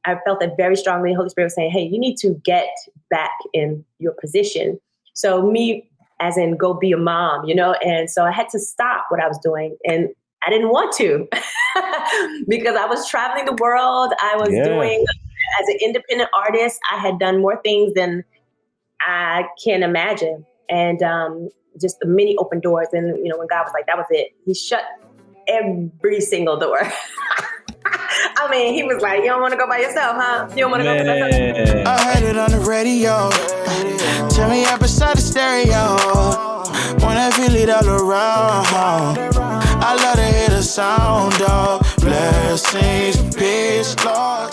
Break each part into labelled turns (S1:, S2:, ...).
S1: I felt that very strongly. The Holy Spirit was saying, hey, you need to get back in your position. So me, as in go be a mom, and so I had to stop what I was doing. And I didn't want to because I was traveling the world. I was doing, as an independent artist, I had done more things than I can imagine. And just the many open doors. And, when God was like, that was it, he shut every single door. I mean, he was like, you don't want to go by yourself, huh? You don't want to go by yourself.
S2: I heard it on the radio. Tell me up beside the stereo. When I feel it all around. I love to hear the sound of blessings, peace, Lord.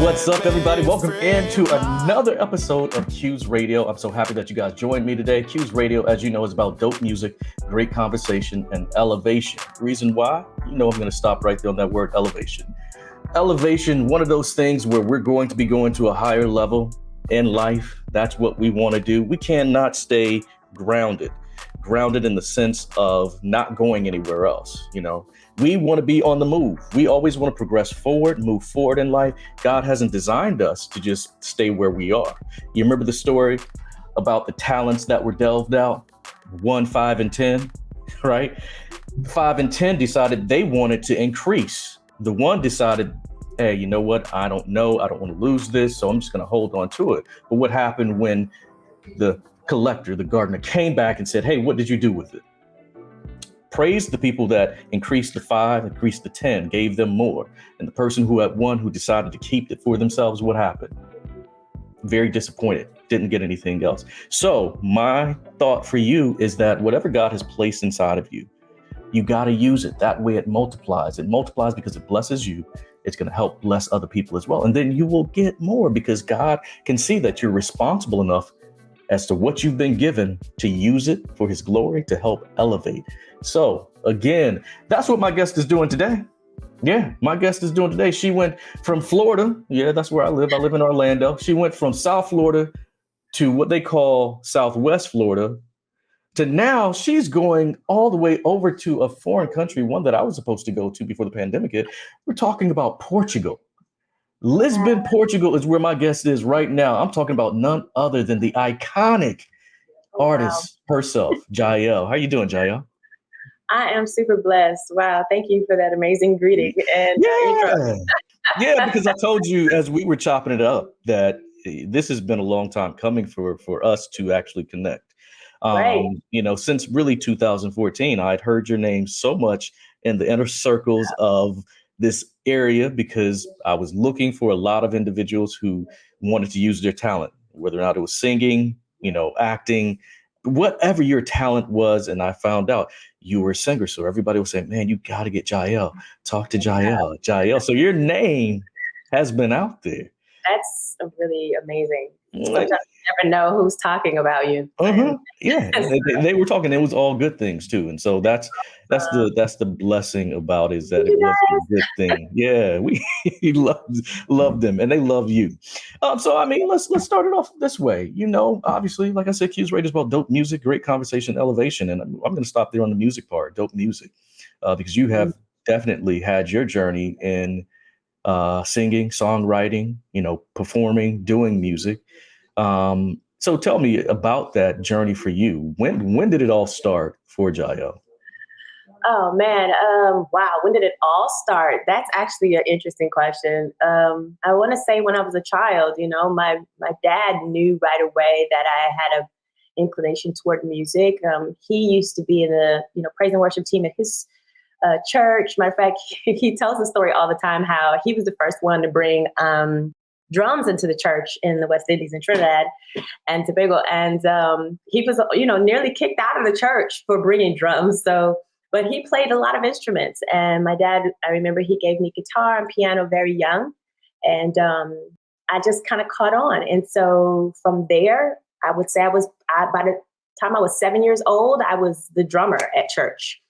S3: What's up, everybody? Welcome into another episode of Q's Radio. I'm so happy that you guys joined me today. Q's Radio, as you know, is about dope music, great conversation, and elevation. Reason why? I'm going to stop right there on that word, elevation. Elevation, one of those things where we're going to be going to a higher level in life. That's what we want to do. We cannot stay grounded in the sense of not going anywhere else. We want to be on the move. We always want to progress forward, move forward in life. God hasn't designed us to just stay where we are. You remember the story about the talents that were delved out? 1, 5, and 10, right? 5 and 10 decided they wanted to increase. The one decided, hey, you know what? I don't know. I don't want to lose this, so I'm just going to hold on to it. But what happened when the collector, the gardener, came back and said, hey, what did you do with it? Praised the people that increased the 5, increased the 10, gave them more. And the person who had 1 who decided to keep it for themselves, what happened? Very disappointed, didn't get anything else. So my thought for you is that whatever God has placed inside of you, you got to use it. That way it multiplies. It multiplies because it blesses you. It's going to help bless other people as well. And then you will get more because God can see that you're responsible enough as to what you've been given to use it for his glory to help elevate. So again, that's what my guest is doing today. Yeah, my guest is doing today. She went from Florida. Yeah, that's where I live. I live in Orlando. She went from South Florida to what they call Southwest Florida to now she's going all the way over to a foreign country, one that I was supposed to go to before the pandemic hit. We're talking about Portugal. Lisbon, Portugal is where my guest is right now. I'm talking about none other than the iconic artist herself, GIEL. How you doing, GIEL?
S1: I am super blessed. Wow. Thank you for that amazing greeting. And
S3: yeah, because I told you as we were chopping it up that this has been a long time coming for us to actually connect.
S1: Right.
S3: Since really 2014, I'd heard your name so much in the inner circles of this area because I was looking for a lot of individuals who wanted to use their talent, whether or not it was singing, acting, whatever your talent was. And I found out you were a singer. So everybody was saying, man, you got to get GIEL. Talk to GIEL. So your name has been out there.
S1: That's really amazing. Sometimes you never know who's talking about you.
S3: Yeah, they were talking. It was all good things too, and so that's the blessing about it, is that it was a good thing. Yeah, we love them, and they love you. So I mean, let's start it off this way. Obviously, like I said, Q's Radio is about dope music, great conversation, elevation, and I'm going to stop there on the music part, dope music, because you have definitely had your journey in singing, songwriting, performing, doing music. So tell me about that journey for you. When did it all start for GIEL?
S1: Oh man. Wow. When did it all start? That's actually an interesting question. I want to say when I was a child, my dad knew right away that I had an inclination toward music. He used to be in the, praise and worship team at his church. Matter of fact, he tells the story all the time how he was the first one to bring drums into the church in the West Indies in Trinidad and Tobago. And he was, nearly kicked out of the church for bringing drums. But he played a lot of instruments. And my dad, I remember he gave me guitar and piano very young. And I just kind of caught on. And so from there, I would say by the time I was 7 years old, I was the drummer at church.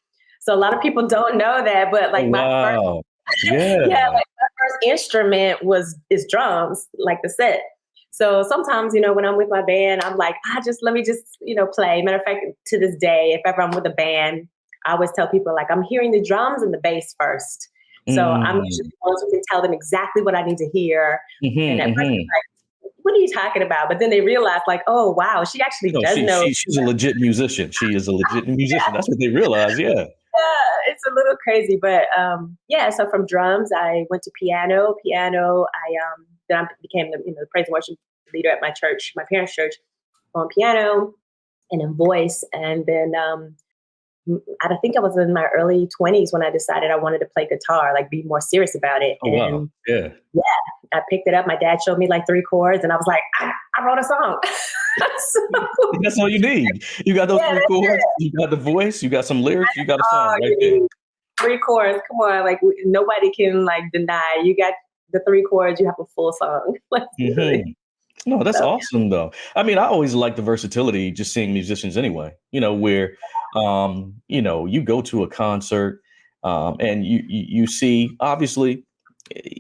S1: So a lot of people don't know that, but like my first instrument is drums, like the set. So sometimes, when I'm with my band, I'm like, let me just play. Matter of fact, to this day, if ever I'm with a band, I always tell people like, I'm hearing the drums and the bass first. So I'm usually the one who can tell them exactly what I need to hear. And at first, I'm like, what are you talking about? But then they realize, like, oh, wow, she actually
S3: No,
S1: does know.
S3: she's a legit musician. She is a legit musician. That's what they realize. Yeah.
S1: Yeah, it's a little crazy, but yeah. So from drums, I went to piano. Then I became the praise and worship leader at my church, my parents' church, on piano and in voice. And then I think I was in my early 20s when I decided I wanted to play guitar, like be more serious about it.
S3: Oh wow.
S1: And
S3: Yeah.
S1: yeah, I picked it up. My dad showed me like 3 chords, and I was like, I wrote a song. So,
S3: That's all you need. You got those
S1: yeah,
S3: 3
S1: that's
S3: chords.
S1: it.
S3: You got the voice. You got some lyrics. You got a
S1: Oh,
S3: song right
S1: you
S3: there.
S1: need 3 chords. Come on, like nobody can like deny. You got the 3 chords. You have a full song. Let's do it.
S3: No, that's
S1: So,
S3: awesome though. I mean, I always like the versatility just seeing musicians anyway, where you go to a concert and you see obviously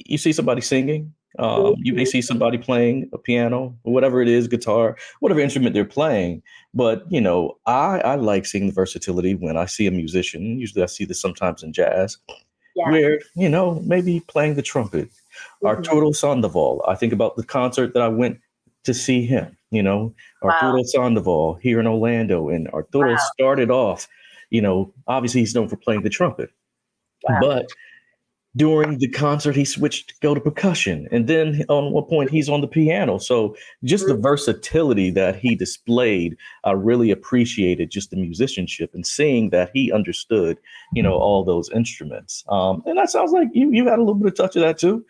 S3: you see somebody singing. You may see somebody playing a piano or whatever it is, guitar, whatever instrument they're playing. But I like seeing the versatility when I see a musician. Usually I see this sometimes in jazz,
S1: yeah.
S3: where maybe playing the trumpet. Arturo Sandoval. I think about the concert that I went to see him.
S1: Wow.
S3: Arturo Sandoval here in Orlando, and Arturo
S1: Wow.
S3: started off. Obviously he's known for playing the trumpet,
S1: Wow.
S3: but during the concert he switched to go to percussion, and then on one point he's on the piano. So just the versatility that he displayed, I really appreciated just the musicianship and seeing that he understood all those instruments. And that sounds like you had a little bit of touch of that too.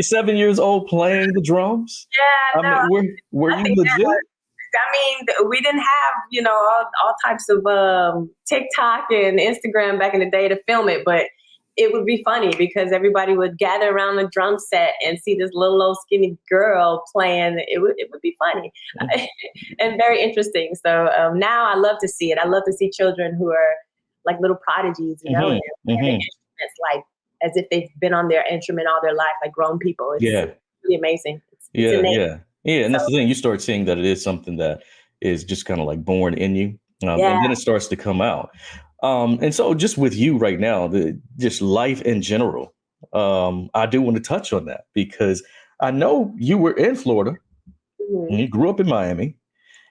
S3: 7 years old playing the drums.
S1: Yeah,
S3: I
S1: no,
S3: mean, were
S1: I
S3: you
S1: think
S3: legit?
S1: I mean, we didn't have, all types of TikTok and Instagram back in the day to film it, but it would be funny because everybody would gather around the drum set and see this little old skinny girl playing. It would be funny and very interesting. So now I love to see it. I love to see children who are like little prodigies, and they're playing the instruments like as if they've been on their instrument all their life, like grown people. It's really amazing. It's innate.
S3: And that's the thing. You start seeing that it is something that is just kind of like born in you, and then it starts to come out. And so just with you right now, just life in general, I do want to touch on that because I know you were in Florida, and you grew up in Miami,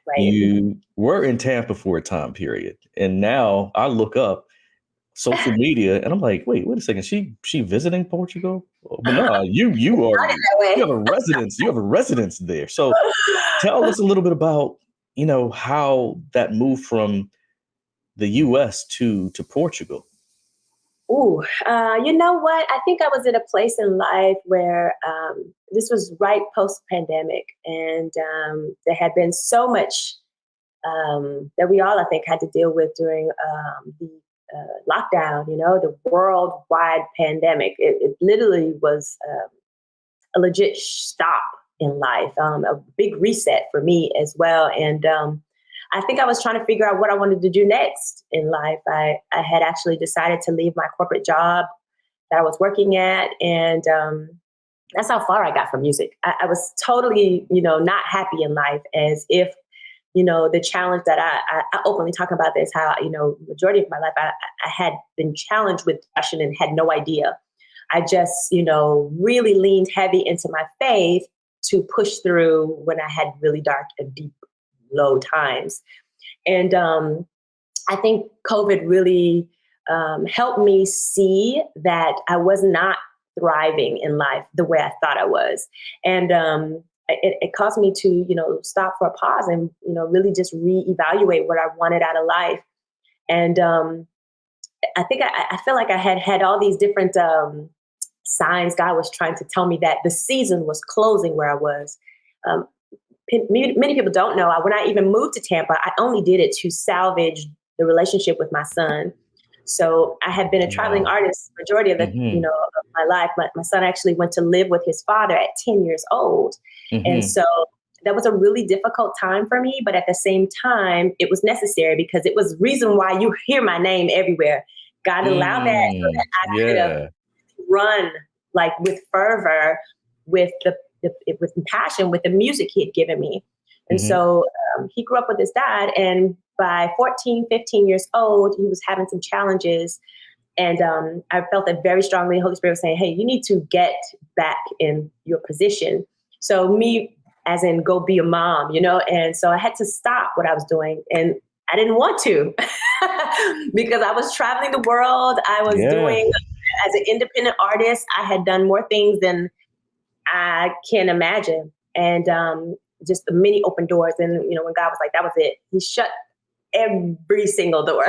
S1: Right.
S3: you were in Tampa for a time period, and now I look up social media and I'm like, wait a second, she visiting Portugal? But no, you have a residence, there. So tell us a little bit about how that moved from the U.S. to Portugal.
S1: Ooh, you know what? I think I was in a place in life where this was right post-pandemic, and there had been so much that we all, I think, had to deal with during the lockdown. The worldwide pandemic. It literally was a legit stop in life, a big reset for me as well, and I think I was trying to figure out what I wanted to do next in life. I had actually decided to leave my corporate job that I was working at. And that's how far I got from music. I was totally, not happy in life, as if, the challenge that I openly talk about this, how, majority of my life, I had been challenged with depression and had no idea. I just, really leaned heavy into my faith to push through when I had really dark and deep low times. And I think COVID really helped me see that I was not thriving in life the way I thought I was. And it caused me to, stop for a pause and, really just reevaluate what I wanted out of life. And I think I feel like I had all these different signs God was trying to tell me that the season was closing where I was. Many people don't know, when I even moved to Tampa, I only did it to salvage the relationship with my son. So I have been a traveling artist majority of the, of my life. My son actually went to live with his father at 10 years old. And so that was a really difficult time for me. But at the same time, it was necessary because it was reason why you hear my name everywhere. God allowed that so that I could have run like with fervor, with with passion, with the music he had given me. And so he grew up with his dad, and by 14, 15 years old, he was having some challenges And I felt that very strongly. The Holy Spirit was saying, hey, you need to get back in your position. So me, as in go be a mom, and so I had to stop what I was doing. And I didn't want to because I was traveling the world. I was doing, as an independent artist, I had done more things than I can imagine. And just the many open doors. And, when God was like, that was it, he shut every single door.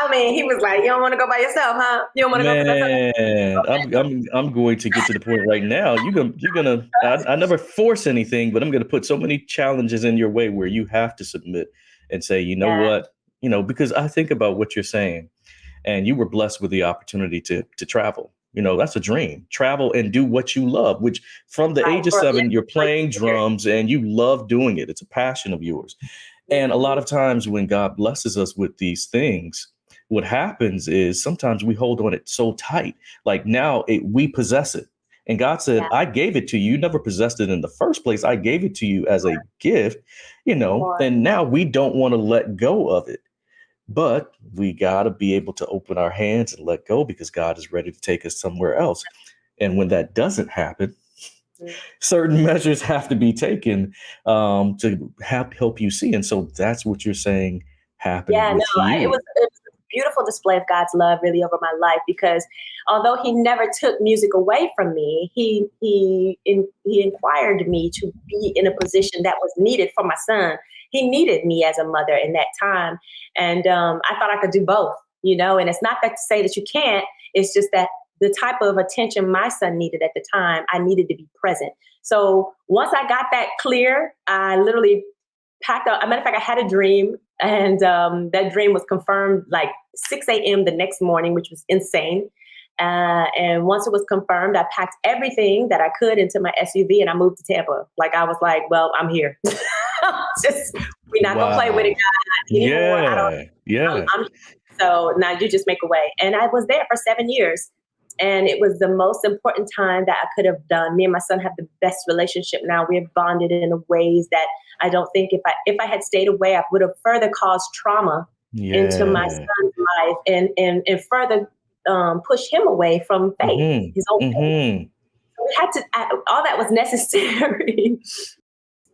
S1: I mean, he was like, you don't want to go by yourself, huh? You don't want to go by yourself?
S3: I'm going to get to the point right now. You're gonna. I never force anything, but I'm gonna put so many challenges in your way where you have to submit and say, you know what, because I think about what you're saying, and you were blessed with the opportunity to travel. That's a dream. Travel and do what you love, which from the age of 7, you're playing drums and you love doing it. It's a passion of yours. And a lot of times when God blesses us with these things, what happens is sometimes we hold on it so tight, like now we possess it. And God said, I gave it to you. You never possessed it in the first place. I gave it to you as a gift, and now we don't want to let go of it. But we got to be able to open our hands and let go because God is ready to take us somewhere else. And when that doesn't happen, certain measures have to be taken to help you see. And so that's what you're saying happened with you.
S1: It was a beautiful display of God's love really over my life, because although he never took music away from me, he inquired me to be in a position that was needed for my son. He needed me as a mother in that time. And I thought I could do both, and it's not that to say that you can't. It's just that the type of attention my son needed at the time, I needed to be present. So once I got that clear, I literally packed up. As a matter of fact, I had a dream, and that dream was confirmed like 6 a.m. the next morning, which was insane. And once it was confirmed, I packed everything that I could into my SUV and I moved to Tampa. Like, I was like, well, I'm here. We're not going to play with it, God, anymore. So now you just make a way. And I was there for 7 years. And it was the most important time that I could have done. Me and my son have the best relationship now. We have bonded in ways that I don't think if I had stayed away, I would have further caused trauma into my son's life and further push him away from faith, his own faith. So we had to, all that was necessary.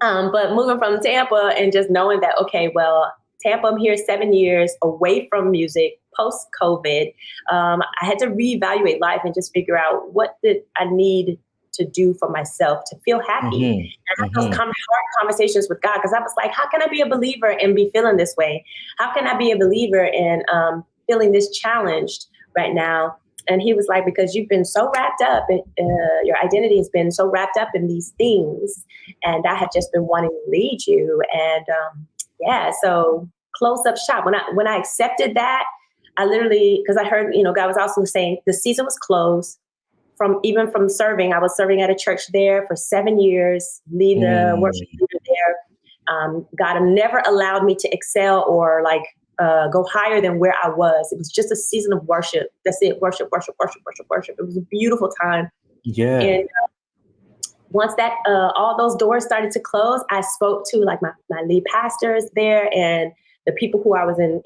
S1: But moving from Tampa and just knowing that, okay, well, Tampa, I'm here 7 years away from music, post-COVID. I had to reevaluate life and just figure out what did I need to do for myself to feel happy. And I had those hard conversations with God, because I was like, how can I be a believer and be feeling this way? How can I be a believer and feeling this challenged right now? And he was like, because you've been so wrapped up, your identity has been so wrapped up in these things, and I have just been wanting to lead you. And so close up shop. When I accepted that, I literally, because I heard, God was also saying the season was closed. From serving, I was serving at a church there for 7 years, lead the worship leader there. God never allowed me to excel or go higher than where I was. It was just a season of worship. That's it. Worship, worship, worship, worship, worship. It was a beautiful time. Yeah. And once that all those doors started to close, I spoke to my lead pastors there and the people who I was in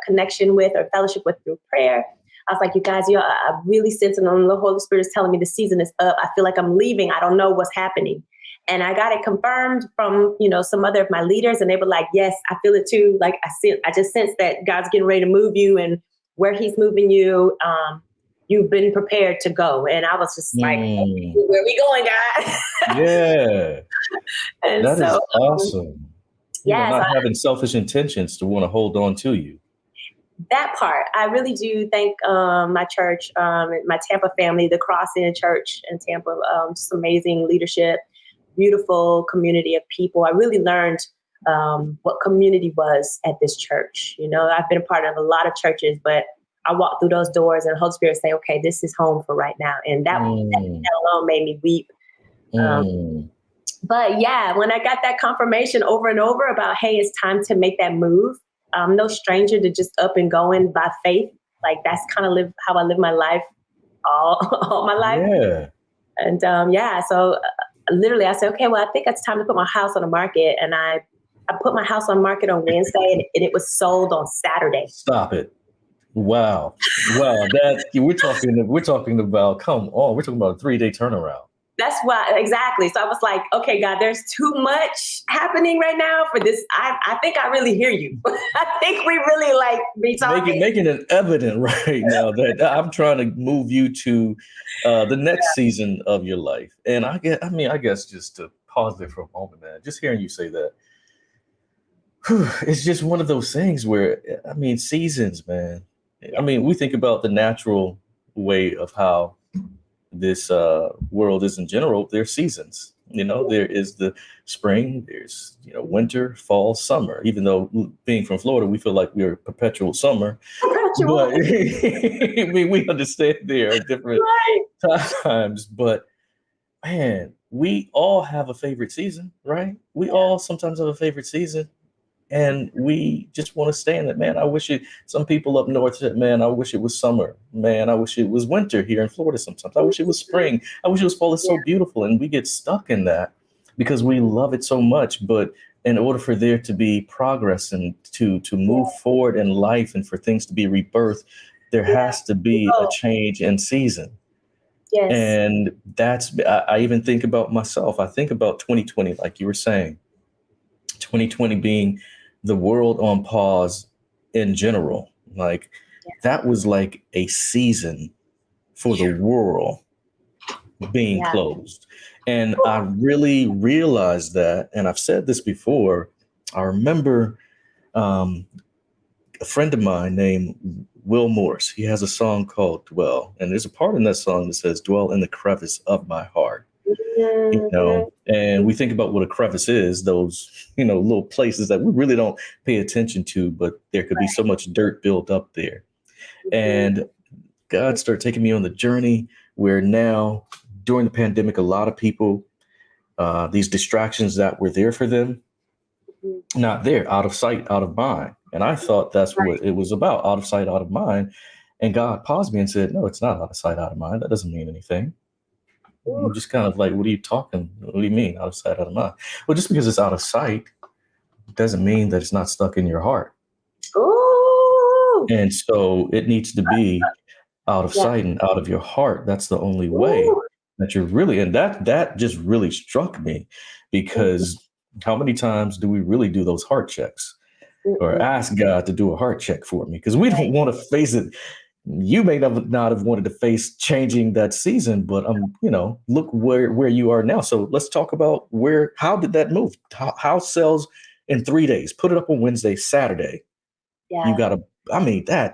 S1: connection with or fellowship with through prayer. I was like, you guys, I really sense it, and the Holy Spirit is telling me the season is up. I feel like I'm leaving. I don't know what's happening. And I got it confirmed from, some other of my leaders, and they were like, yes, I feel it too. Like I just sense that God's getting ready to move you, and where he's moving you, you've been prepared to go. And I was just like, where are we going, God?
S3: Yeah. And that is awesome. Not having selfish intentions to want to hold on to you.
S1: That part, I really do thank my church, my Tampa family, the Cross Inn Church in Tampa, just amazing leadership, beautiful community of people. I really learned what community was at this church. I've been a part of a lot of churches, but I walked through those doors and the Holy Spirit say, okay, this is home for right now. And that alone made me weep. But yeah, when I got that confirmation over and over about, hey, it's time to make that move. I'm no stranger to just up and going by faith. Like that's kind of how I live my life all my life. Yeah. And so literally I said, okay, well, I think it's time to put my house on the market. And I I put my house on market on Wednesday and it was sold on Saturday.
S3: Stop it. Wow. That we're talking about, come on, we're talking about a 3-day turnaround.
S1: That's why, exactly. So I was like, okay, God, there's too much happening right now for this. I think I really hear you. I think we really like be talking.
S3: Making it evident right now that I'm trying to move you to the next season of your life. And I guess just to pause there for a moment, man, just hearing you say that, it's just one of those things where, seasons, man. Yeah. We think about the natural way of how this world is in general. There's seasons, there is the spring, there's, winter, fall, summer, even though being from Florida, we feel like we're perpetual summer. But we understand there are different times, but man, we all have a favorite season, right? We all sometimes have a favorite season. And we just want to stay in it, man. Some people up north said, man, I wish it was summer. Man, I wish it was winter here in Florida sometimes. I wish it was spring. I wish it was fall. It's so beautiful. And we get stuck in that because we love it so much. But in order for there to be progress and to move forward in life and for things to be rebirthed, there has to be a change in season. Yes. And I even think about myself. I think about 2020, like you were saying, 2020 being the world on pause in general. Like that was like a season for the world being closed. And I really realized that, and I've said this before, I remember a friend of mine named Will Morris. He has a song called Dwell. And there's a part in that song that says, dwell in the crevice of my heart. And we think about what a crevice is, those, little places that we really don't pay attention to, but there could be so much dirt built up there. And God started taking me on the journey where now during the pandemic, a lot of people, these distractions that were there for them, not there, out of sight, out of mind. And I thought that's what it was about, out of sight, out of mind. And God paused me and said, no, it's not out of sight, out of mind. That doesn't mean anything. I'm just kind of like, what are you talking? What do you mean out of sight, out of mind? Well, just because it's out of sight doesn't mean that it's not stuck in your heart.
S1: Ooh.
S3: And so it needs to be out of sight and out of your heart. That's the only way that you're really, and that just really struck me, because how many times do we really do those heart checks or ask God to do a heart check for me? Because we don't want to face it. You may not have wanted to face changing that season, but look where you are now. So let's talk about how did that move? House sells in 3 days. Put it up on Wednesday, Saturday.
S1: Yeah.
S3: You got that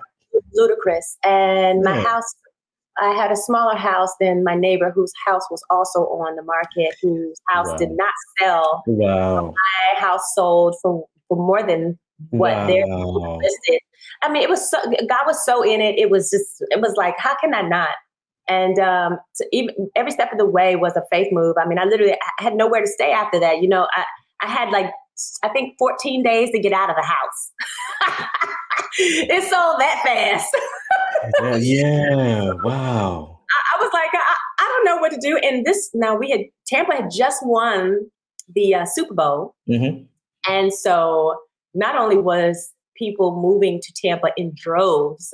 S1: ludicrous. And my house, I had a smaller house than my neighbor whose house was also on the market, whose house did not sell.
S3: Wow.
S1: My house sold for more than what they're listed. It was God was so in it. It was like, how can I not? And even every step of the way was a faith move. I had nowhere to stay after that. I had I think 14 days to get out of the house. It sold that fast.
S3: Yeah. Wow.
S1: I was like, I don't know what to do. And Tampa had just won the Super Bowl. Mm-hmm. And so not only was people moving to Tampa in droves,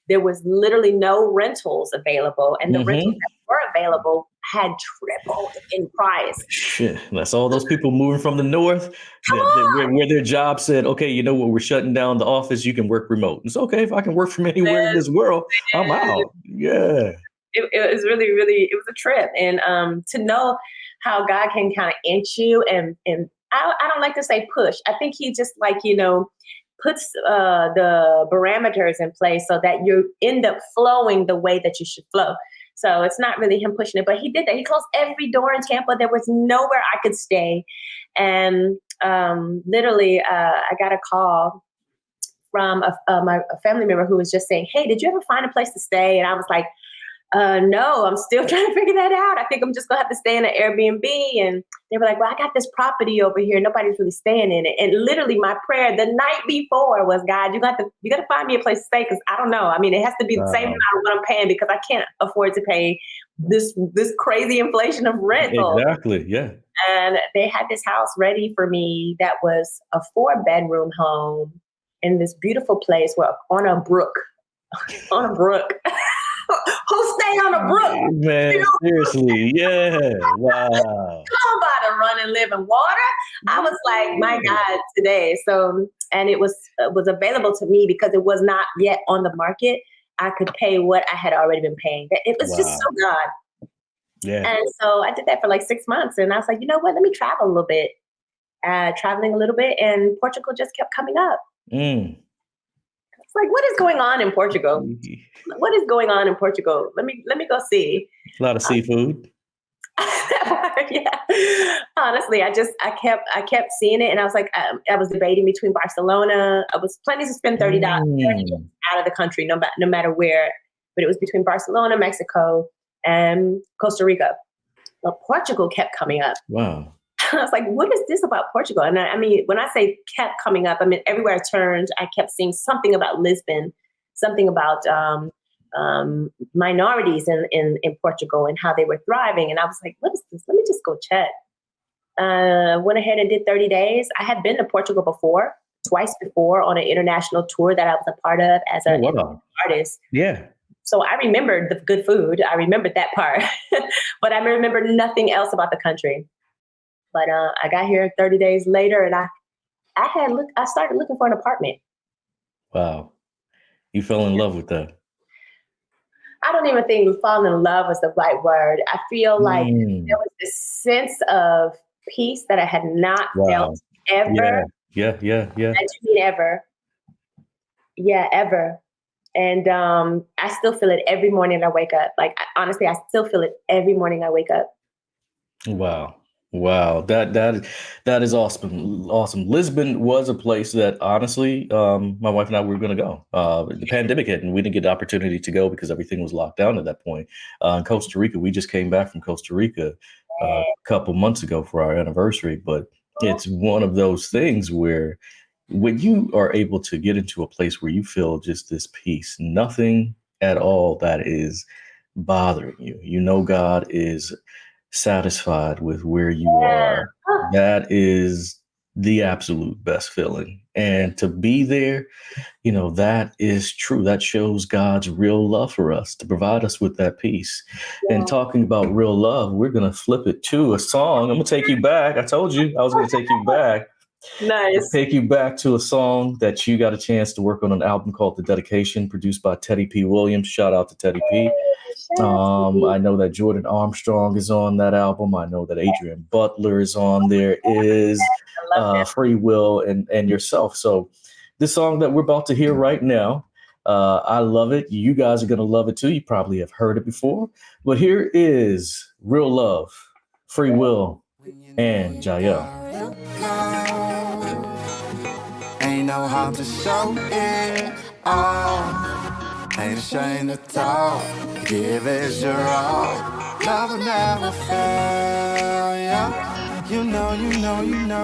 S1: there was literally no rentals available. And the rentals that were available had tripled in price.
S3: Shit, that's all those people moving from the north where their job said, okay, you know what, we're shutting down the office. You can work remote. It's okay if I can work from anywhere in this world. I'm out. Yeah.
S1: It was really, really, it was a trip. And to know how God can kind of inch you and I don't like to say push. I think he just puts the parameters in place so that you end up flowing the way that you should flow. So it's not really him pushing it, but he did that. He closed every door in Tampa. There was nowhere I could stay. And literally, I got a call from a family member who was just saying, hey, did you ever find a place to stay? And I was like, no, I'm still trying to figure that out. I think I'm just going to have to stay in an Airbnb. And they were like, well, I got this property over here. Nobody's really staying in it. And literally my prayer the night before was, God, you got to find me a place to stay. Cause I don't know. It has to be the same amount of what I'm paying because I can't afford to pay this crazy inflation of rental.
S3: Exactly. Yeah.
S1: And they had this house ready for me that was a 4-bedroom home in this beautiful place where on a brook. On a brook. Who stay on a brook?
S3: Man, seriously. Yeah. Wow.
S1: Nobody run and live in water. I was like, my God, today. So, and it was available to me because it was not yet on the market. I could pay what I had already been paying. It was just so God.
S3: Yeah.
S1: And so I did that for like 6 months. And I was like, you know what? Let me travel a little bit. Traveling a little bit. And Portugal just kept coming up. It's like, what is going on in Portugal? What is going on in Portugal? Let me go see.
S3: A lot of seafood.
S1: Yeah. Honestly, I kept seeing it, and I was like, I was debating between Barcelona. I was planning to spend $30 out of the country, no matter where, but it was between Barcelona, Mexico, and Costa Rica. But Portugal kept coming up.
S3: Wow.
S1: I was like, what is this about Portugal? And I mean, when I say kept coming up, I mean, everywhere I turned, I kept seeing something about Lisbon, something about minorities in Portugal and how they were thriving. And I was like, what is this? Let me just go check. Went ahead and did 30 days. I had been to Portugal twice before on an international tour that I was a part of as an artist.
S3: Yeah.
S1: So I remembered the good food. I remembered that part, but I remember nothing else about the country. But I got here 30 days later, and I started looking for an apartment.
S3: Wow. You fell in love with that.
S1: I don't even think falling in love was the right word. I feel like there was this sense of peace that I had not felt ever.
S3: Yeah. I
S1: do mean ever. Yeah, ever. And I still feel it every morning I wake up. Like, honestly, I still feel it every morning I wake up.
S3: Wow. That is awesome. Awesome. Lisbon was a place that honestly, my wife and I were going to go. The pandemic hit and we didn't get the opportunity to go because everything was locked down at that point. In Costa Rica, we just came back from Costa Rica a couple months ago for our anniversary. But it's one of those things where when you are able to get into a place where you feel just this peace, nothing at all that is bothering you. You know, God is satisfied with where you are. That is the absolute best feeling. And to be there, you know, that is true. That shows God's real love for us to provide us with that peace. And talking about real love, we're going to flip it to a song. I'm going to take you back. I told you I was going to take you back.
S1: Nice.
S3: Take you back to a song that you got a chance to work on an album called The Dedication, produced by Teddy P. Williams. Shout out to Teddy P. I know that Jordan Armstrong is on that album. I know that Adrian Butler is on there. Is Free Will and yourself. So this song that we're about to hear right now, I love it. You guys are going to love it too. You probably have heard it before. But here is Real Love, Free Will, and GIEL.
S2: Ain't know how to show it all. Ain't ashamed to talk. Give it your all. Love will never fail, yeah. You know.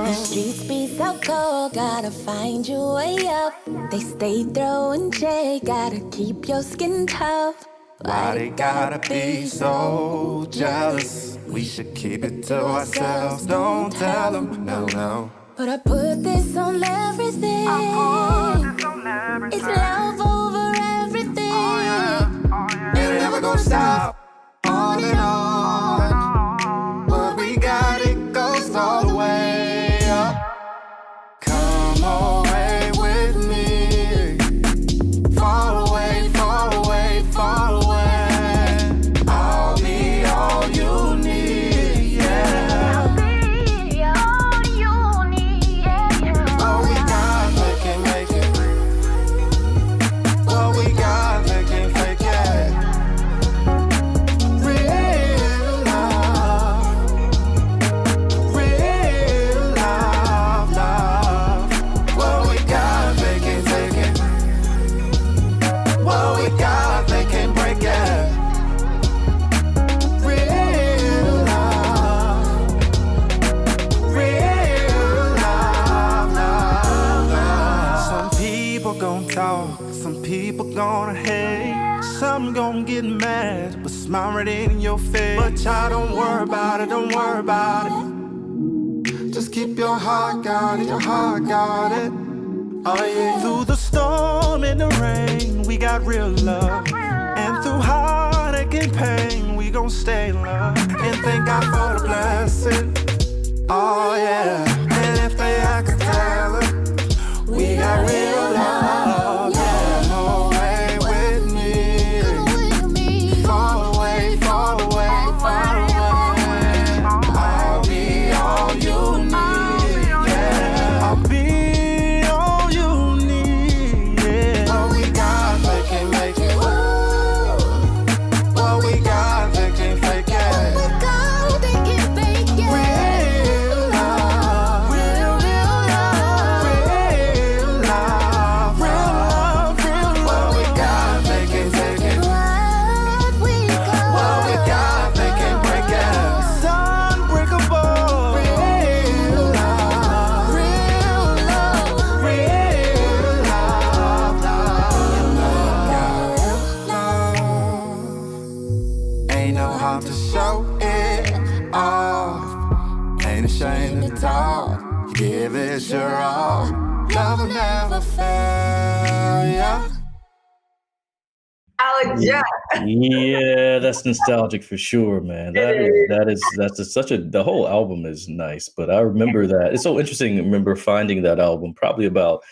S4: The streets be so cold, gotta find your way up. They stay throwing shade, gotta keep your skin tough.
S2: Why they gotta be so jealous? We should keep it to ourselves. Don't tell them, no.
S4: But I put this on everything. It's love over everything.
S2: It never gonna stop, on and on. But we got it, goes all the way up. Come away with me. Far away, far away, far away. I'll be all you need, yeah. All we got, make it. What we got, make it, fake it. Real love, love. What we got, make it, take it. What we got, they can't break it. Real love, love. Some people gon' talk, some people gonna hate, some gon' get mad, but smile right in your face. But y'all don't worry about it, keep your heart guarded, your heart guarded. Oh yeah. Through the storm and the rain, we got real love. And through heartache and pain, we gon' stay in love. And thank God for the blessing. Oh yeah. And if they ask to tell her, we got real love. Yeah, go away with me. Fall away, fall away, fall away. I'll be all you need. Yeah, I'll be all you need. Yeah. What we got, they can't make it. What we got, they can't fake it. Real love, real love, real love, real love, real love. What we got, they can't take it. What we got, they can't break it. It's unbreakable. Real love, real love, real love. Ain't no harm to show it off. Ain't ashamed to talk. You give it your all. Love will never fail ya.
S1: I would just.
S3: Yeah, that's nostalgic for sure, man. The whole album is nice, but I remember that. It's so interesting to remember finding that album probably about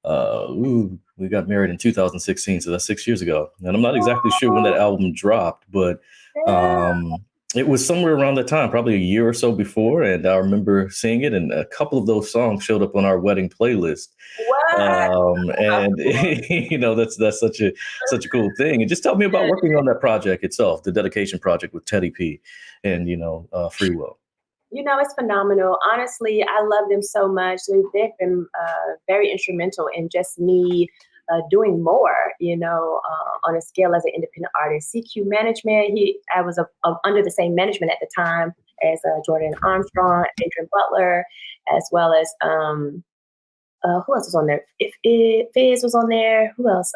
S3: we got married in 2016, so that's 6 years ago. And I'm not exactly sure when that album dropped, but it was somewhere around that time, probably a year or so before. And I remember seeing it, and a couple of those songs showed up on our wedding playlist. And that's such a cool thing. And just tell me about working on that project itself, the dedication project with Teddy P and Free Will.
S1: It's phenomenal. Honestly, I love them so much. They've been very instrumental in just me doing more, on a scale as an independent artist. CQ Management, I was under the same management at the time as Jordan Armstrong, Adrian Butler, as well as who else was on there? Fizz was on there. Who else?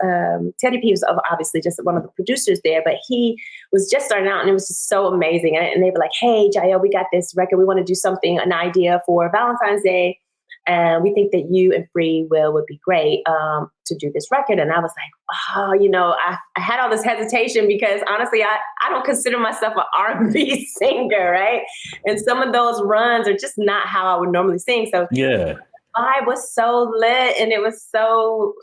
S1: Teddy P was obviously just one of the producers there, but he was just starting out, and it was just so amazing. And they were like, "Hey, GIEL, we got this record. We want to do something, an idea for Valentine's Day. And we think that you and Free Will would be great to do this record." And I was like, I had all this hesitation because honestly, I don't consider myself an R&B singer, right? And some of those runs are just not how I would normally sing. So
S3: yeah.
S1: I was so lit, and it was so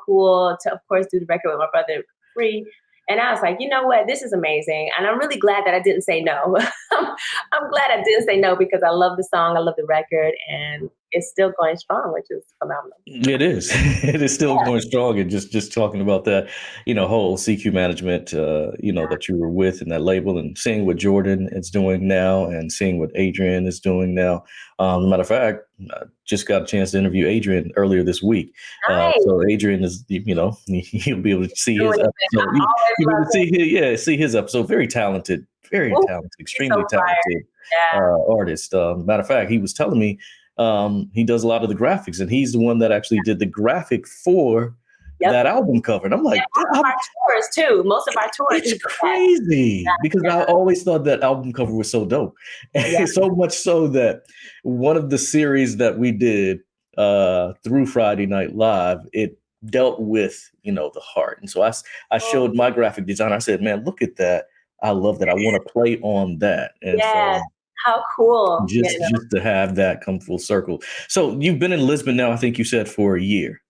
S1: cool to, of course, do the record with my brother Free. And I was like, you know what, this is amazing. And I'm really glad that I didn't say no. I'm glad I didn't say no because I love the song, I love the record, and it's still going strong, which is phenomenal.
S3: It is. It is still going strong. And just talking about that, whole CQ Management, that you were with in that label, and seeing what Jordan is doing now and seeing what Adrian is doing now. Matter of fact, I just got a chance to interview Adrian earlier this week.
S1: Nice.
S3: So Adrian is, he'll be able to see his episode. See his episode. Very talented, extremely talented artist. Matter of fact, he was telling me he does a lot of the graphics, and he's the one that actually did the graphic for that album cover. And I'm like,
S1: most of our tours too. Most of our tours.
S3: It's crazy because I always thought that album cover was so dope. And so much so that one of the series that we did through Friday Night Live, it dealt with, the heart. And so I showed my graphic designer. I said, man, look at that. I love that. I want to play on that. And so
S1: how cool.
S3: Just to have that come full circle. So you've been in Lisbon now, I think you said, for a year.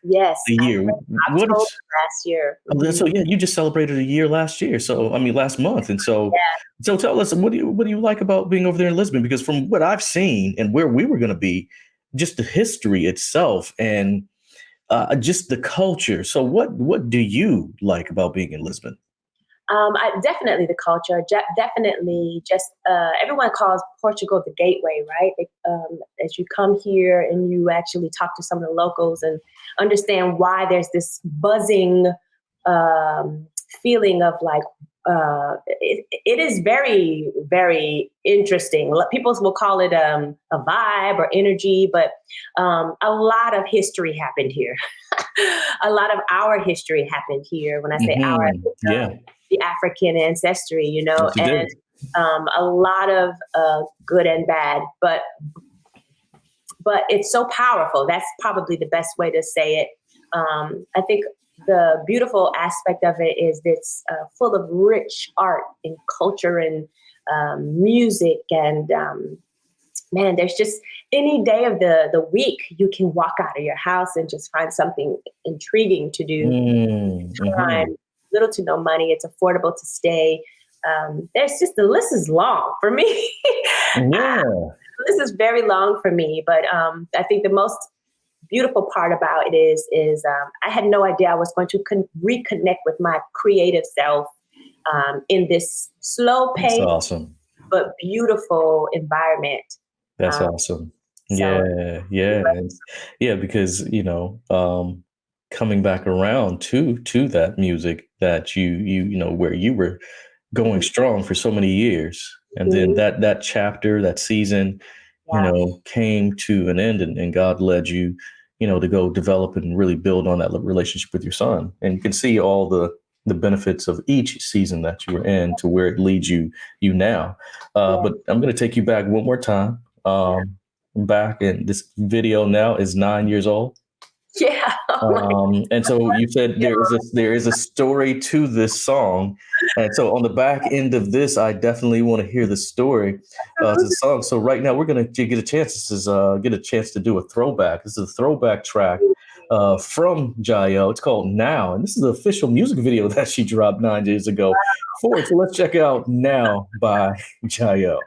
S1: Yes.
S3: A year.
S1: October last year.
S3: So you just celebrated a year last year. So last month. And so so tell us, what do you like about being over there in Lisbon? Because from what I've seen and where we were going to be, just the history itself and just the culture. So what do you like about being in Lisbon?
S1: Definitely the culture. Definitely just everyone calls Portugal the gateway, right? As you come here and you actually talk to some of the locals and understand why there's this buzzing feeling of like, it is very, very interesting. People will call it a vibe or energy, but a lot of history happened here. A lot of our history happened here. When I say our, the African ancestry, and a lot of good and bad. But but it's so powerful. That's probably the best way to say it. I think the beautiful aspect of it is it's full of rich art and culture and music. And man, there's just any day of the week, you can walk out of your house and just find something intriguing to do. Time, little to no money. It's affordable to stay. There's just, the list is long for me.
S3: Yeah.
S1: This is very long for me, but I think the most beautiful part about it is I had no idea I was going to reconnect with my creative self in this slow pace,
S3: awesome,
S1: but beautiful environment.
S3: That's awesome. Yeah, because coming back around to that music that you know where you were going strong for so many years, and then that chapter, that season, came to an end, and God led you, to go develop and really build on that relationship with your son. And you can see all the benefits of each season that you were in to where it leads you now. But I'm going to take you back one more time. Back, and this video now is 9 years old.
S1: Yeah.
S3: And so you said there is a story to this song, and so on the back end of this, I definitely want to hear the story to the song. So right now we're gonna get a chance. This is get a chance to do a throwback. This is a throwback track from GIEL. It's called Now, and this is the official music video that she dropped 9 years ago. So let's check out Now by GIEL.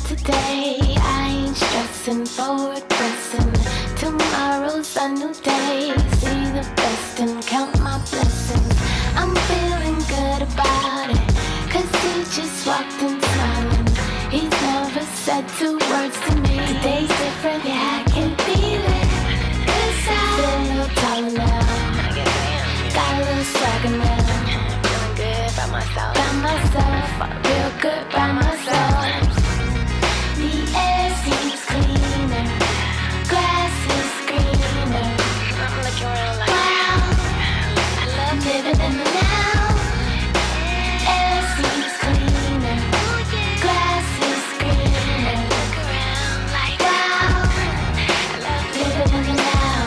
S4: Today, I ain't stressing, forward pressing. Tomorrow's a new day. See the best and count my blessings. I'm feeling good about it, 'cause he just walked in smiling. He's never said 2 words to me. Today's different, yeah, I can feel it. 'Cause I feel a little taller now. Got a little swagger now. Feeling good by myself. Real good by myself. The air seems cleaner, grass is greener. I'm looking around like, wow, I love living in the now. Air seems cleaner, grass is greener. Look around like, wow, I love living in the now.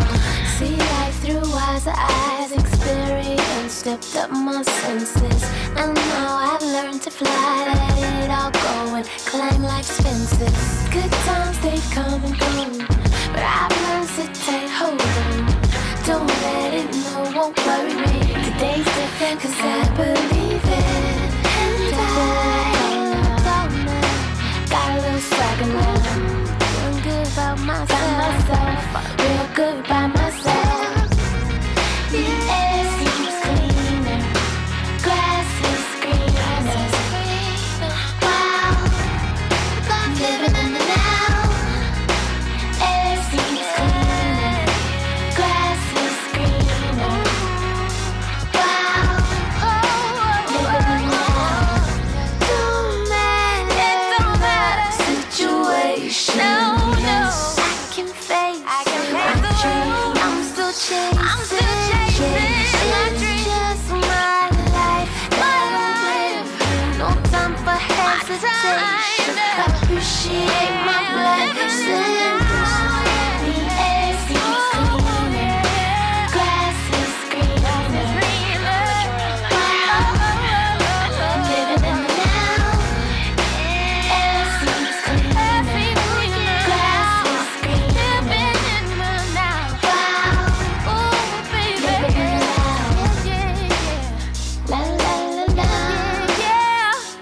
S4: See life through wiser eyes, experience stepped up my senses, and now I've learned to fly. Let it all go and climb like fences. Good times, they've come and gone, but I've learned to take hold on. Don't let it know, won't worry me. Today's different, 'cause I believe it. And I got a little swagger now. Feeling good about myself. Real good by myself. The air seems cleaner, grass is greener. Wow, I'm living in the now. Air seems cleaner, grass is greener. Wow, living in the now. Don't matter situation. No, I can face my dream. I'm still chasing. It's just my life that I live. No time for hesitation. Appreciate my blessings. The air seems cleaner, grass is greener. Wow, I'm living in the now. Air seems cleaner, grass is greener. Wow, living in the now. La la la la,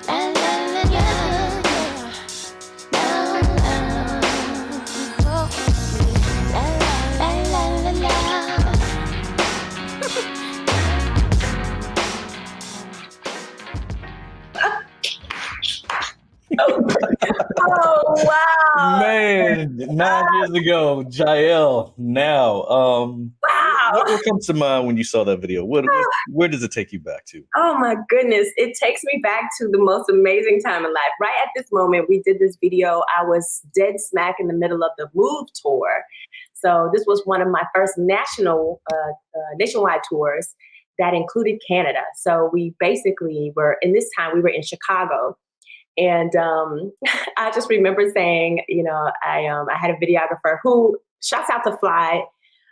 S4: la la la la.
S3: man, 9 years ago, GIEL. Now,
S1: Wow.
S3: what comes to mind when you saw that video? Where does it take you back to?
S1: Oh my goodness. It takes me back to the most amazing time in life. Right at this moment, we did this video. I was dead smack in the middle of the Move tour. So this was one of my first nationwide tours that included Canada. So we basically in this time, we were in Chicago. And I just remember saying, I had a videographer who shouts out to Fly.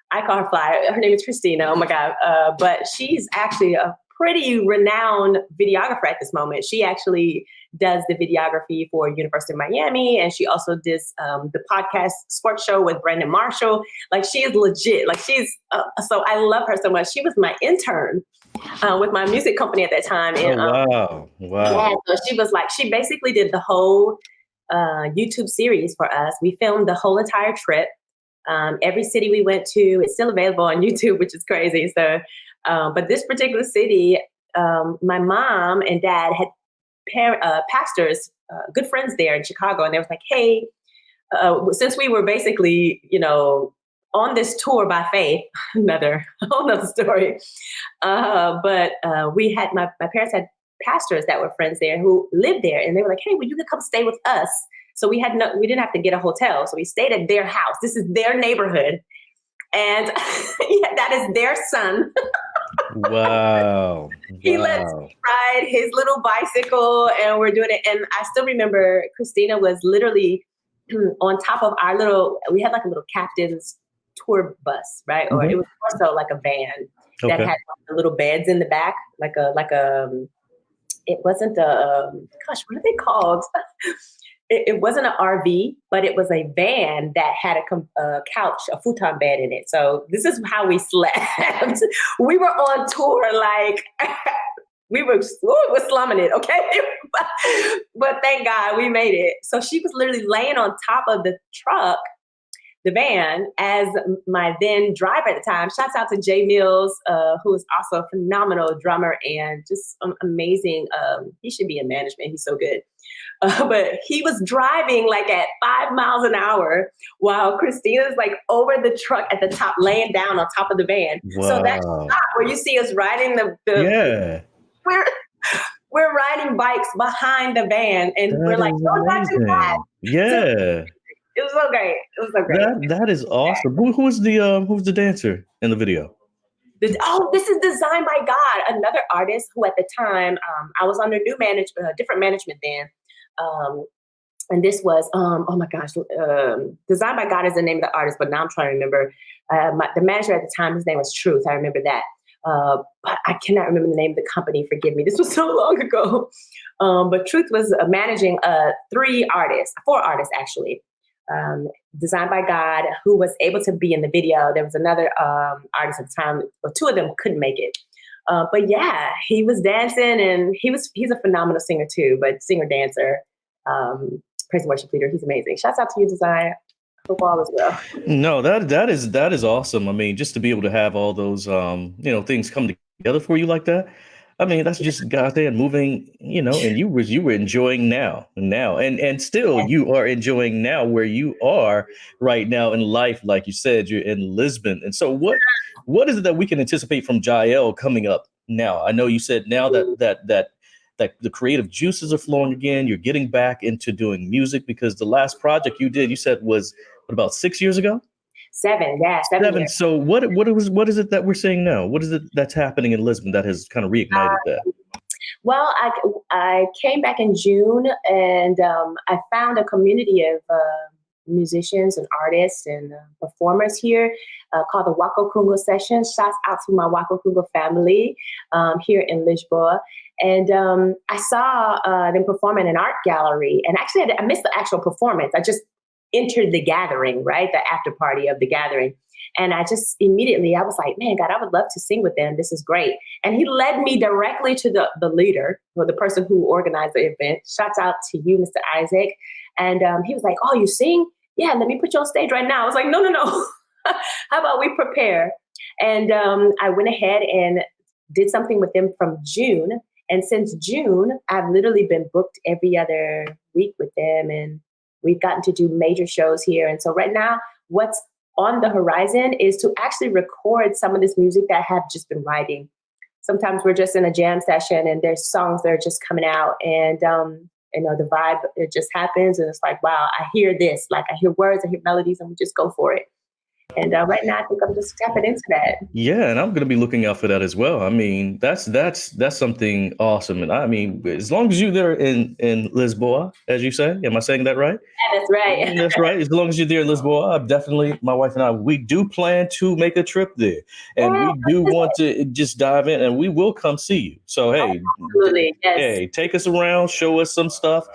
S1: I call her Fly. Her name is Christina. Oh my God. But she's actually a pretty renowned videographer at this moment. She actually does the videography for University of Miami. And she also does the podcast sports show with Brandon Marshall. Like she is legit. Like so I love her so much. She was my intern with my music company at that time. And,
S3: wow.
S1: Yeah, so she basically did the whole YouTube series for us. We filmed the whole entire trip. Every city we went to, it's still available on YouTube, which is crazy. So, but this particular city, my mom and dad had pastors, good friends there in Chicago. And they was like, hey, since we were basically, on this tour by faith, whole nother story. But we had, my parents had pastors that were friends there who lived there. And they were like, hey, well, you could come stay with us. So we didn't have to get a hotel. So we stayed at their house. This is their neighborhood. And that is their son.
S3: Wow.
S1: He lets me ride his little bicycle and we're doing it. And I still remember Christina was literally on top of we had like a little captain's tour bus, right? Or it was more so like a van that had the little beds in the back, it wasn't what are they called? It wasn't an RV, but it was a van that had a couch, a futon bed in it. So this is how we slept. We were on tour like we were slumming it, okay? But thank God we made it. So she was literally laying on top of the truck, the van, as my then driver at the time. Shouts out to Jay Mills, who is also a phenomenal drummer and just amazing. He should be in management. He's so good. But he was driving like at 5 miles an hour while Christina's like over the truck at the top, laying down on top of the van. Wow. So that shot where you see us riding we're riding bikes behind the van, and we're like, don't touch that.
S3: Yeah.
S1: So, it was so great. It was so great.
S3: That is awesome. Who's the dancer in the video?
S1: This is designed by God, another artist who at the time, I was under different management then. And this was, oh my gosh, Designed by God is the name of the artist, but now I'm trying to remember. The manager at the time, his name was Truth. I remember that. But I cannot remember the name of the company. Forgive me. This was so long ago. But Truth was managing 4 artists actually. Designed by God, who was able to be in the video. There was another artist at the time, but 2 of them couldn't make it. But yeah, he was dancing, and he's a phenomenal singer too, but singer-dancer, praise and worship leader. He's amazing. Shouts out to you, Desire. Hope all is well.
S3: No, that is awesome. I mean, just to be able to have all those things come together for you like that. I mean, that's just God there moving, and you were enjoying now, and still you are enjoying now where you are right now in life. Like you said, you're in Lisbon. And so what is it that we can anticipate from GIEL coming up now? I know you said now that the creative juices are flowing again. You're getting back into doing music, because the last project you did, you said was about 6 years ago?
S1: 7, yeah. 7 years.
S3: So what is it that we're seeing now? What is it that's happening in Lisbon that has kind of reignited that?
S1: Well, I came back in June, and I found a community of musicians and artists and performers here called the Wako Kungo Sessions. Shouts out to my Wako Kungo family here in Lisboa. And I saw them perform in an art gallery. And actually, I missed the actual performance. I just entered the gathering, right? The after party of the gathering. And I just immediately, I was like, man, God, I would love to sing with them. This is great. And he led me directly to the leader, or the person who organized the event. Shouts out to you, Mr. Isaac. And he was like, oh, you sing? Yeah, let me put you on stage right now. I was like, no. How about we prepare? And I went ahead and did something with them from June. And since June, I've literally been booked every other week with them. And We've gotten to do major shows here. And so right now, what's on the horizon is to actually record some of this music that I have just been writing. Sometimes we're just in a jam session and there's songs that are just coming out, and the vibe, it just happens, and it's like, wow, I hear this, like I hear words, I hear melodies, and we just go for it. And right now, I think I'm just tapping into that.
S3: Yeah, and I'm going to be looking out for that as well. I mean, that's something awesome. And I mean, as long as you're there in Lisboa, as you say, am I saying that right?
S1: Yeah, that's right.
S3: That's right. As long as you're there in Lisboa, I'm definitely, my wife and I, we do plan to make a trip there, and we do want to just dive in, and we will come see you. So hey,
S1: Absolutely, yes.
S3: hey, take us around, show us some stuff.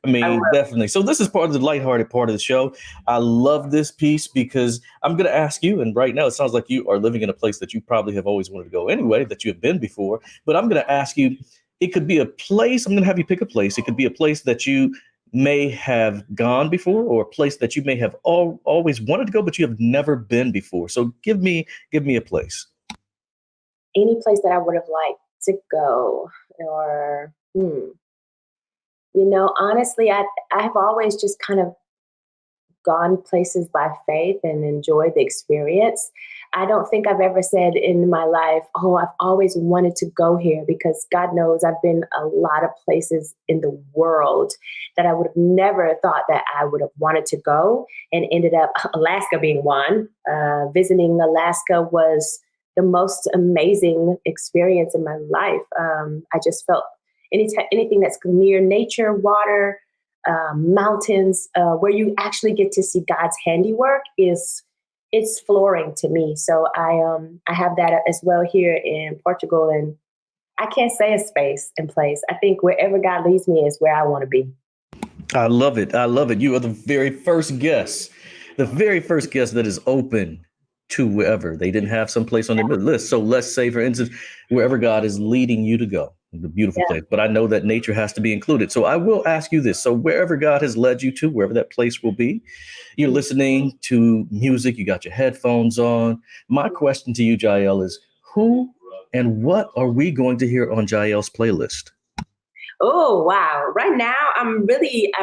S3: I mean, definitely. So this is part of the lighthearted part of the show. I love this piece because I'm going to ask you, and right now it sounds like you are living in a place that you probably have always wanted to go anyway, that you have been before. But I'm going to ask you, it could be a place, I'm going to have you pick a place. It could be a place that you may have gone before, or a place that you may have always wanted to go, but you have never been before. So give me a place.
S1: Any place that I would have liked to go, or honestly, I have always just kind of gone places by faith and enjoyed the experience. I don't think I've ever said in my life, oh, I've always wanted to go here, because God knows I've been a lot of places in the world that I would have never thought that I would have wanted to go, and ended up Alaska being one. Visiting Alaska was the most amazing experience in my life. I just felt anything that's near nature, water, mountains, where you actually get to see God's handiwork, it's flooring to me. So I have that as well here in Portugal, and I can't say a space and place. I think wherever God leads me is where I want to be.
S3: I love it. I love it. You are the very first guest that is open to wherever. They didn't have some place on their list. So let's say, for instance, wherever God is leading you to go, the beautiful place. But I know that nature has to be included. So I will ask you this. So wherever God has led you to, wherever that place will be, you're listening to music, you got your headphones on. My question to you, GIEL, is who and what are we going to hear on GIEL's playlist?
S1: Oh, wow. Right now, I'm really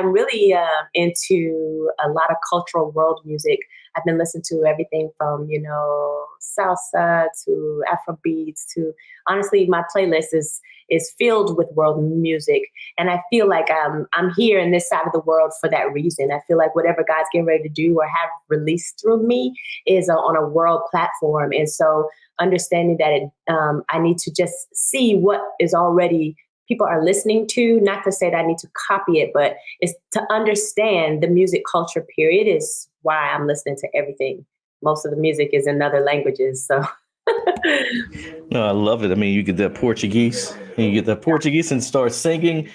S1: into a lot of cultural world music. I've been listening to everything from, salsa to Afrobeats to, honestly, my playlist is filled with world music. And I feel like I'm here in this side of the world for that reason. I feel like whatever God's getting ready to do or have released through me is on a world platform. And so understanding that I need to just see what is already people are listening to, not to say that I need to copy it, but it's to understand the music culture period is why I'm listening to everything. Most of the music is in other languages. So
S3: no, I love it. I mean, you get that Portuguese and start singing,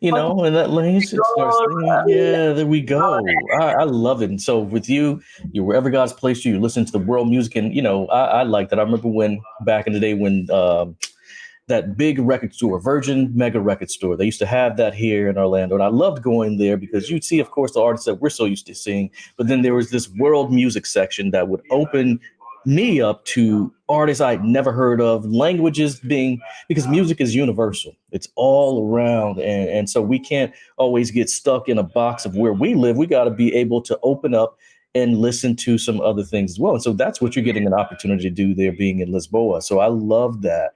S3: in that language. And start singing. Yeah, there we go. I love it. And so with you wherever God's placed you, you listen to the world music. And, I like that. I remember when back in the day when that big record store, Virgin Mega Record Store. They used to have that here in Orlando. And I loved going there because you'd see, of course, the artists that we're so used to seeing. But then there was this world music section that would open me up to artists I'd never heard of, languages because music is universal. It's all around. And so we can't always get stuck in a box of where we live. We got to be able to open up and listen to some other things as well. And so that's what you're getting an opportunity to do there being in Lisboa. So I love that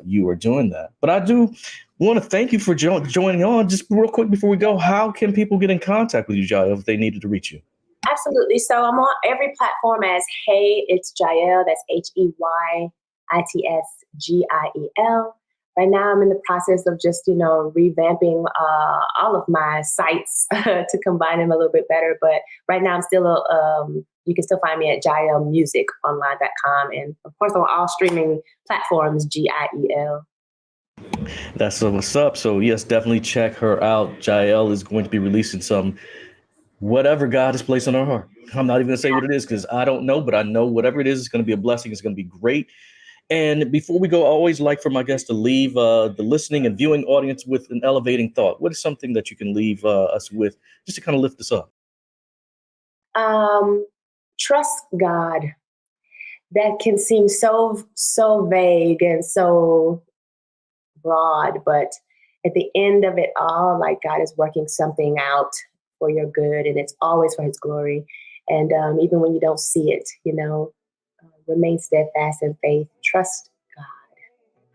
S3: you are doing that. But I do want to thank you for joining on. Just real quick before we go, how can people get in contact with you, GIEL, if they needed to reach you?
S1: Absolutely. So I'm on every platform as Hey, it's GIEL. That's HEYITSGIEL. Right now, I'm in the process of just, revamping all of my sites to combine them a little bit better. But right now, I'm still, you can still find me at GIELmusiconline.com. And of course, on all streaming platforms, GIEL.
S3: That's what's up. So yes, definitely check her out. GIEL is going to be releasing some whatever God has placed on her heart. I'm not even going to say what it is because I don't know, but I know whatever it is, it's going to be a blessing. It's going to be great. And before we go, I always like for my guests to leave the listening and viewing audience with an elevating thought. What is something that you can leave us with just to kind of lift us up?
S1: Trust God. That can seem so vague and so broad, but at the end of it all, like God is working something out for your good, and it's always for His glory. And even when you don't see it, remain steadfast in faith, trust God.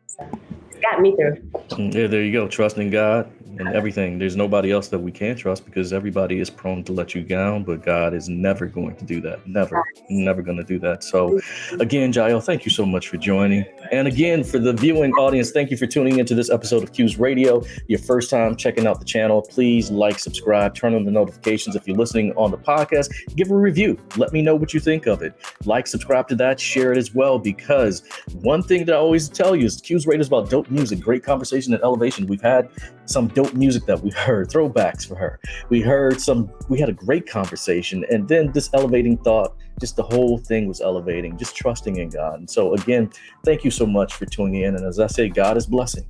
S1: So it's got me through.
S3: Yeah, there you go. Trusting God and everything. There's nobody else that we can trust because everybody is prone to let you down, but God is never going to do that. Never going to do that. So again, GIEL, thank you so much for joining. And again, for the viewing audience, thank you for tuning into this episode of Q's Radio. Your first time checking out the channel, please like, subscribe, turn on the notifications. If you're listening on the podcast, give a review. Let me know what you think of it. Like, subscribe to that, share it as well, because one thing that I always tell you is Q's Radio is about dope music, great conversation and elevation. We've had some dope music that we heard, throwbacks for her. We had a great conversation, and then this elevating thought, just the whole thing was elevating, just trusting in God. And so again, thank you so much for tuning in. And as I say, God is blessing.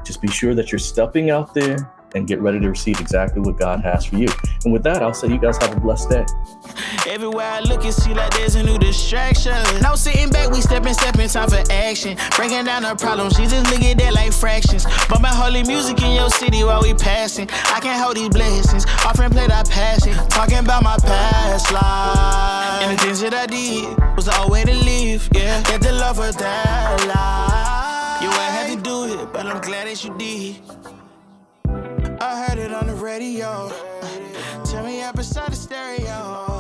S3: Just be sure that you're stepping out there and get ready to receive exactly what God has for you. And with that, I'll say you guys have a blessed day.
S2: Everywhere I look, it see like there's a new distraction. No sitting back, we stepping, time for action. Breaking down the problems, she just look at that like fractions. Bumping holy music in your city while we passing. I can't hold these blessings, offering play that passion. Talking about my past life. And the things that I did was the only way to live, yeah. Get the love of that life. You ain't had to do it, but I'm glad that you did. I heard it on the radio. Tell me up beside the stereo.